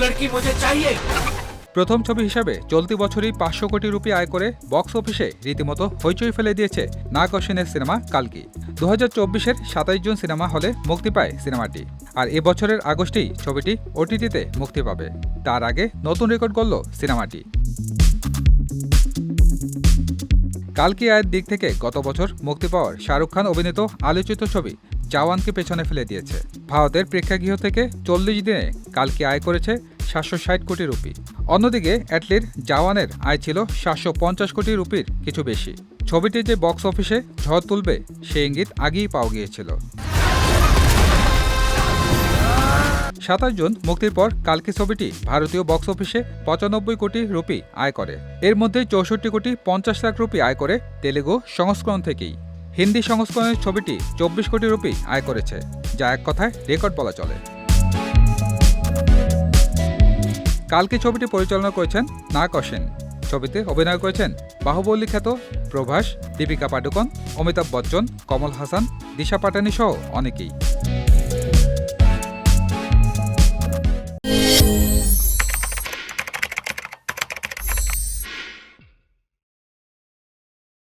लड़की मुझे चाहिए। প্রথম ছবি হিসাবে চলতি বছরই 500 কোটি রুপি আয় করে বক্স অফিসে রীতিমতো হইচই ফেলে দিয়েছে নাগ অশ্বিনের সিনেমা কালকি। 2024-এর 27 জুন সিনেমা হলে মুক্তি পায় সিনেমাটি। আর এবছরের আগস্টেই ছবিটি ওটিটিতে মুক্তি পাবে। তার আগে নতুন রেকর্ড গড়ল সিনেমাটি। কালকি আয়ের দিক থেকে গত বছর মুক্তি পাওয়ার শাহরুখ খান অভিনীত আলোচিত ছবি জওয়ানকে পেছনে ফেলে দিয়েছে। ভারতের প্রেক্ষাগৃহ থেকে 40 দিনে কালকি আয় করেছে 760 কোটি রুপি। অন্যদিকে অ্যাটলির জওয়ানের আয় ছিল 750 কোটি রুপির কিছু বেশি। ছবিটি যে বক্স অফিসে ঝড় তুলবে সে ইঙ্গিত আগেই পাওয়া গিয়েছিল। 27 জুন মুক্তির পর কালকি ছবিটি ভারতীয় বক্স অফিসে 95 কোটি রুপি আয় করে। এর মধ্যে 64 কোটি 50 লাখ রুপি আয় করে তেলেগু সংস্করণ থেকেই। হিন্দি সংস্করণের ছবিটি 24 কোটি রুপি আয় করেছে, যা এক কথায় রেকর্ড বলা চলে। কালকি ছবিটি পরিচালনা করেছেন নাগ অশ্বিন। ছবিতে অভিনয় করেছেন বাহুবলী খ্যাত প্রভাস, দীপিকা পাডুকোন, অমিতাভ বচ্চন, কমল হাসান, দিশা পাটানি সহ অনেকেই।